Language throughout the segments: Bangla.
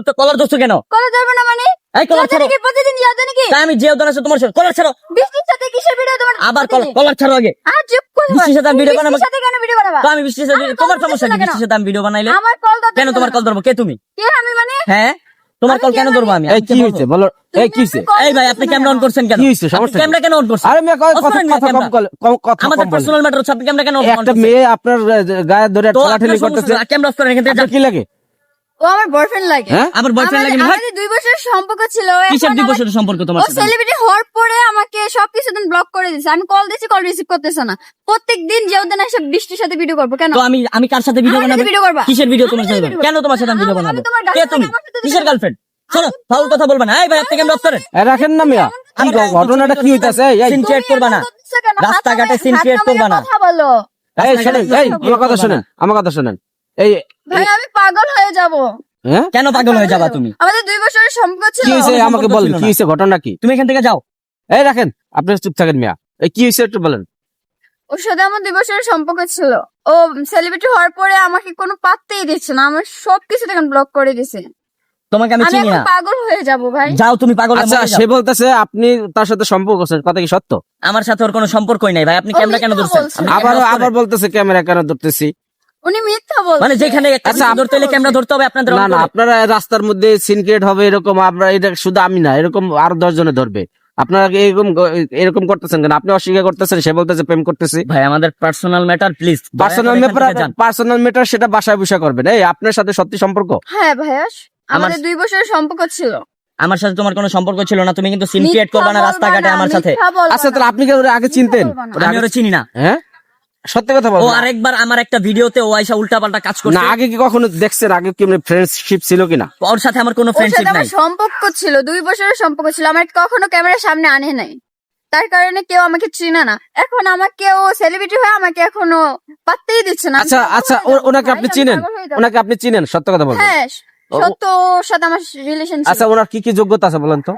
তো কলার ধরছো কেন? কলার ধরবে না মানে? এই কলার ছাড়ো। কি প্রতিদিন ইয়াদে নাকি? তাই আমি যে উদান আছে তোমার সাথে কলার ছাড়ো। বৃষ্টির সাথে কিসের ভিডিও তোমার? আবার কলার ছাড়ো আগে। আর চুপ করে বৃষ্টির সাথে আমি ভিডিও বানাবো। বৃষ্টির সাথে কেন ভিডিও বানাবা? তো আমি বৃষ্টির সাথে তোমার সমস্যা কি? বৃষ্টির সাথে আমি ভিডিও বানাইলে আমার কল দাও। কেন তোমার কল ধরবো? কে তুমি? কে আমি মানে? হ্যাঁ তোমার কল কেন ধরবো আমি? এই কি হইছে বলো? এই কি হইছে? এই ভাই আপনি ক্যামেরা অন করছেন কেন? কি হইছে? সমস্যা কি? ক্যামেরা কেন অন করছেন? আরে মেয়ে কথা Off করেন না কথা কম ক্যামেরা। কথা আমাদের কম বলেন। পার্সোনাল ম্যাটার হচ্ছে আপনি ক্যামেরা কেন অন একটা করছেন? মেয়ে আপনার গায়ে ধরে তো ঠেলাঠেলি আপনার করতেছে, সমস্যা ক্যামেরা অফ করেন এখান থেকে যান। আপনার কি লাগে? ও আমার বয়ফ্রেন্ড লাগে। হ্যাঁ? আবার বয়ফ্রেন্ড লাগে না? আমাদের 2 বছরের সম্পর্ক ছিল। কিসের 2 বছরের সম্পর্ক তোমার ও সাথে? সেলিব্রিটি হওয়ার পরে আমাকে সবকিছু দিন ব্লক করে দিয়েছে। আমি কল দিয়েছি, কল রিসিভ করতেছে না। প্রত্যেকদিন যেদিন এসে বৃষ্টির সাথে ভিডিও করবো কেন? তো আমি কার সাথে ভিডিও আমার সাথে বানাবো? ভিডিও করবা। কিসের ভিডিও তোমার আমার সাথে? সাথে ভিডিও কেন তোমার সাথে আমি ভিডিও আমি বানাবো? তোমার কে girlfriend, তুমি? আমার সাথে কিসের গার্লফ্রেন্ড? শোনো ফাউল কথা বলবা না। এই ভাই আপনি ক্যামেরা অফ করেন। রাখেন না মিয়া, কি ঘটনাটা কি হইতাছে? এই সিন ক্রিয়েট করবা না। রাস্তাঘাটে scene create করবা না। কথা বলো। এই শুনেন, এই আমার কথা শুনেন, আমার কথা শুনেন। এই ভাই আমি পাগল হয়ে যাব। হ্যাঁ কেন পাগল হয়ে যাবা তুমি? আমাদের 2 বছরের সম্পর্ক ছিল। কি হইছে আমাদের আমাকে সম্পর্ক বলেন, ছিল কি না। হইছে, ঘটনা কি? তুমি এখান থেকে যাও। এই রাখেন, আপনি চুপ থাকেন মিয়া। এই কি হইছে একটু বলেন। ওর সাথে আমার 2 বছরের সম্পর্ক ছিল। ও সেলিব্রিটি হওয়ার পরে আমাকে কোনো পাত্তাই দিচ্ছে না। আমার সবকিছু থেকে ব্লক করে দিয়েছে। তোমাকে আমি আমি চিনি এখন না। পাগল হয়ে যাব ভাই। যাও তুমি পাগল আচ্ছা সে বলতেছে আপনি তার সাথে সম্পর্ক আছেন, কথা কি সত্য? আমার সাথে ওর কোনো সম্পর্কই নাই ভাই। আপনি ও ক্যামেরা কেন মিথ্যা ধরছেন? বলছে। আপনি আবার camera off আবার করেন। বলতেছে ক্যামেরা কেন ধরতেছি? উনি মিথ্যা বলছে। মানে যেখানে একটা আচ্ছা, কিছু ধরতে হলে ক্যামেরা ধরতে হবে আপনাদের না on না, করে। আপনারা রাস্তার মধ্যে সিন ক্রিয়েট হবে এরকম, আমরা এটা শুধু আমি না, এরকম আরো 10 জনে ধরবে। আপনারা এরকম এরকম করতেছেন কেন? আপনি অস্বীকার করতেছেন, সে বলতেছে প্রেম করতেছি। ভাই আমাদের personal matter please. Personal matter সেটা বাসায় বসে করবেন। এই আপনার সাথে সত্যি সম্পর্ক? হ্যাঁ ভাইয়া, আমাদের 2 বছরের সম্পর্ক ছিল। আমার সাথে তোমার কোনো সম্পর্ক ছিল না। তুমি কিন্তু সিন মিথ্যা ক্রিয়েট করবা না বলবা রাস্তাঘাটে না, আমার সাথে। মিথ্যা বলবা আচ্ছা না। তাহলে আপনি কি ওরে আগে চিনতেন? বলবা না। আমি ওরে চিনি না। হ্যাঁ সত্যি কথা ও বলবেন। আরেকবার আমার একটা ভিডিওতে ও আইসা উল্টাপাল্টা কাজ না করছে। আগে কি কখনো দেখছেন? আগে কি ফ্রেন্ডশিপ ছিল কিনা? ওর সাথে আমার কোনো ওর ফ্রেন্ডশিপ সাথে নাই। আমার সম্পর্ক ছিল, 2 বছরের সম্পর্ক ছিল। আমার কখনো ক্যামেরার সামনে আনে নাই। তার কারণে কেউ আমাকে চিনে না। এখন আমাকে ও সেলিব্রিটি হয়ে আমাকে এখনো পাত্তাই দিচ্ছে না। আচ্ছা আচ্ছা, ওনাকে আপনি চিনেন? ওনাকে আপনি চিনেন? সত্য কথা বলবেন। হ্যাঁ, সত্য ওর সাথে আমার রিলেশন আচ্ছা ছিল। ওনার কি কি যোগ্যতা আছে বলেন তো?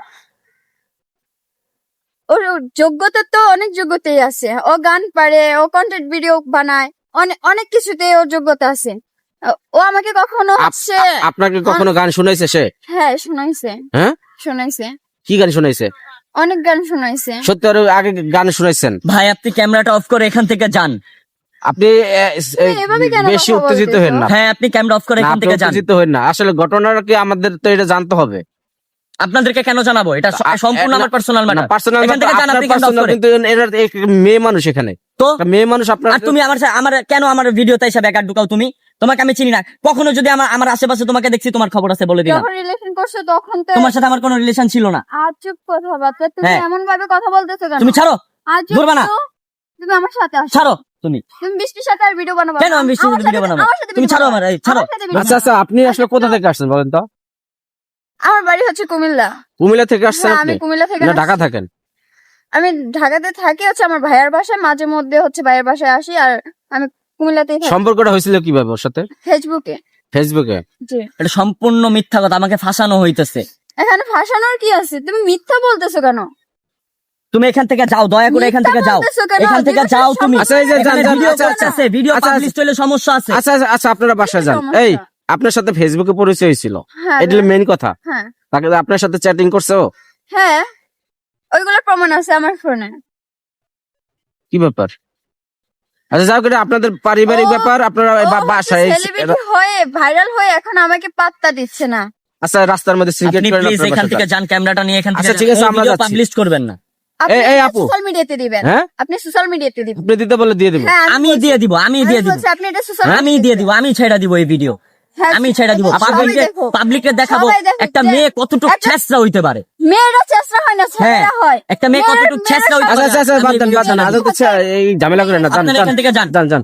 ওর যোগ্যতা তো অনেক যোগ্যতাই আছে। ও গান পারে, ও কন্টেন্ট ভিডিও বানায়, অনেক কিছুতে ওর যোগ্যতা আছে। ও আমাকে কখনো হচ্ছে আপনাকে কখনো গান শুনাইছে সে? হ্যাঁ শোনাইছে, হ্যাঁ শোনাইছে, কি গান শুনাইছে? অনেক গান শোনাইছে। সত্যি ওর আগে গান শুনাইছেন? ভাই আপনি ক্যামেরাটা অফ করে এখান থেকে যান। আপনি এভাবে কেন বেশি কথা উত্তেজিত বলতেছো? হন না। হ্যাঁ আপনি ক্যামেরা অফ করে না, এখান আপনি থেকে যান। উত্তেজিত হন না। আসলে ঘটনাটা কি আমাদের তো এটা জানতে হবে। আপনাদেরকে কেন জানাবো? এটা সম্পূর্ণ আমার পার্সোনাল ম্যাটার। পার্সোনাল এখান থেকে জান আপনি ক্যামেরা অফ করে। কিন্তু এরা এক মেয়ে মানুষ এখানে। তো একটা মেয়ে মানুষ আপনার আর তুমি আমার কেন আমার ভিডিওতে এসে ব্যাকার ঢুকাও তুমি? তোমাকে আমি চিনি না। কখনো যদি আমার আশেপাশে তোমাকে দেখছি তোমার খবর আছে বলে দিলাম। যখন রিলেশন করছো তখন তো তোমার সাথে আমার কোনো রিলেশন ছিল না। আজব কথাবার্তা। তুমি হ্যাঁ। এমন ভাবে কথা বলতেছো কেন? তুমি ছাড়ো, আজব ধরবা না। তো। তুমি আমার সাথে আসো। ছাড়ো তুমি। তুমি বৃষ্টির সাথে আর ভিডিও বানাবো কেন আমি বৃষ্টির সাথে ভিডিও বানাবো? আমার সাথে তুমি video ছাড়ো বানাবো। আমার, এই ছাড়ো। আমার সাথে video আচ্ছা আচ্ছা, বানাবো। আপনি আসলে কোথা থেকে আসছেন বলেন তো? আমার বাড়ি হচ্ছে কুমিল্লা। কুমিল্লা থেকে আসছেন হ্যাঁ, আপনি? আমি কুমিল্লা থেকে না আসছি। ঢাকা থাকেন? আমি ঢাকাতে থাকি হচ্ছে আমার ভাইয়ের বাসায়, মাঝে মধ্যে হচ্ছে ভাইয়ের বাসায় আসি। আর আমি কুমিল্লাতেই থাকি। সম্পর্কটা হয়েছিল কিভাবে ওর সাথে? ফেসবুকে। ফেসবুকে? জি। এটা সম্পূর্ণ মিথ্যা কথা, আমাকে ফাঁসানো হইতেছে। এখানে ফাঁসানোর কি আছে? তুমি মিথ্যা বলতেছো কেন? তুমি এখান থেকে যাও, দয়া করে এখান থেকে যাও। মিথ্যা বলতেছো কেন? এখান থেকে যাও তুমি। আচ্ছা, এই যে যান, যান, ভিডিও আচ্ছা, আচ্ছা। করতেছে, ভিডিও আচ্ছা, পাবলিশ হলে সমস্যা আছে। আচ্ছা আচ্ছা, আচ্ছা আপনারা বাসায় যান। সমস্যা। এই আপনার সাথে ফেসবুকে পরিচয় হয়েছিল, হ্যাঁ, এটা মেইন কথা। হ্যাঁ, তাকে আপনার সাথে চ্যাটিং করছে ও? হ্যাঁ, ওইগুলো প্রমাণ আছে আমার ফোনে। কি ব্যাপার? আচ্ছা যাও করে আপনাদের পারিবারিক ব্যাপার, আপনারা বাসায় সেলিব্রিটি হয়ে ভাইরাল হয়ে এখন আমাকে পাত্তা দিচ্ছে না। আচ্ছা রাস্তার মধ্যে সিগারেট আপনি করেন প্লিজ আপনার এখান বাসায় থেকে যান। যান, ক্যামেরাটা নিয়ে এখান থেকে আচ্ছা, ঠিক আছে, আমরা যাচ্ছি। পাবলিশ করবেন না। আপনি এই আপু। সোশ্যাল মিডিয়াতে দিবেন। হ্যাঁ আপনি সোশ্যাল মিডিয়াতে দিবেন। আপনি দিতে বলে দিয়ে দেবো। হ্যাঁ, আমি দিয়ে দিব, আমি দিয়ে দিব, বলছি আপনি এটা সোশ্যাল আমি দিয়ে দিব, আমি ছেড়ে দিব এই ভিডিও। আমি ছেড়ে দিব, পাবলিককে দেখাবো একটা মেয়ে কতটুকু ছেঁচড়া হইতে পারে। মেয়েরা চেষ্টা হয় না, ছেলেরা হয়। একটা মেয়ে কতটুকু ছেঁচড়া হইতে আচ্ছা পারে। আচ্ছা আচ্ছা, বাদ দেন বাদ দেন। আজ তো এই ঝামেলা করেন না, যান আপনারা যান এখান থেকে যান। যান যান।